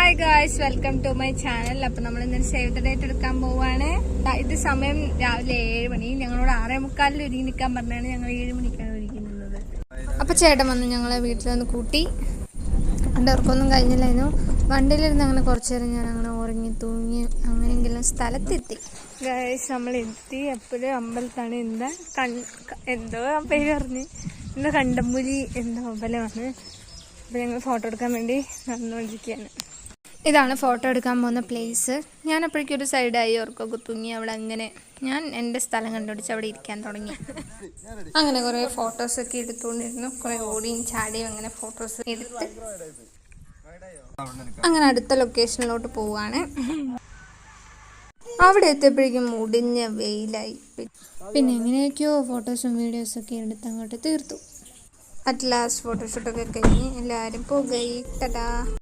Hi guys, welcome to my channel. അപ്പൊ നമ്മൾ ഇന്നൊരു സേവ് ദ ഡേറ്റ് എടുക്കാൻ പോവാണ്. ഇത് സമയം രാവിലെ 7 മണി. ഞങ്ങളോട് 6:45 ഒരുങ്ങി നിൽക്കാൻ പറഞ്ഞാണ്. ഞങ്ങൾ 7 മണിക്കാണ് ഒരുങ്ങുന്നത്. അപ്പൊ ചേട്ടൻ വന്ന് ഞങ്ങളെ വീട്ടിലൊന്ന് കൂട്ടി. അവർക്കൊന്നും കഴിഞ്ഞില്ലായിരുന്നു. വണ്ടിയിലിരുന്ന് അങ്ങനെ കുറച്ചു നേരം ഞാൻ അങ്ങനെ ഉറങ്ങി തൂങ്ങി അങ്ങനെയെങ്കിലും സ്ഥലത്തെത്തി. ഗായ്സ്, നമ്മൾ എത്തി. എപ്പോഴും അമ്പലത്താണ്. എന്തോ പേര് പറഞ്ഞ് എന്താ കണ്ടമ്പുലി എന്തോ അമ്പലമാണ്. അപ്പോൾ ഞങ്ങൾ ഫോട്ടോ എടുക്കാൻ വേണ്ടി നടന്നുകൊണ്ടിരിക്കുകയാണ്. ഇതാണ് ഫോട്ടോ എടുക്കാൻ പോകുന്ന പ്ലേസ്. ഞാൻ അപ്പോഴേക്കും ഒരു സൈഡായി ഓർക്കൊക്കെ തൂങ്ങി അവിടെ അങ്ങനെ ഞാൻ എൻ്റെ സ്ഥലം കണ്ടുപിടിച്ച് അവിടെ ഇരിക്കാൻ തുടങ്ങി. അങ്ങനെ കുറേ ഫോട്ടോസൊക്കെ എടുത്തുകൊണ്ടിരുന്നു. കുറേ ഓടിയും ചാടിയും അങ്ങനെ ഫോട്ടോസ് എടുത്ത് അങ്ങനെ അടുത്ത ലൊക്കേഷനിലോട്ട് പോവാണ്. അവിടെ എത്തിയപ്പോഴേക്കും മുടിഞ്ഞ വെയിലായി. പിന്നെ എങ്ങനെയൊക്കെയോ ഫോട്ടോസും വീഡിയോസൊക്കെ എടുത്ത് അങ്ങോട്ട് തീർത്തു. അറ്റ് ലാസ്റ്റ് ഫോട്ടോഷൂട്ടൊക്കെ കഴിഞ്ഞ് എല്ലാവരും പോയി. ടാറ്റാ.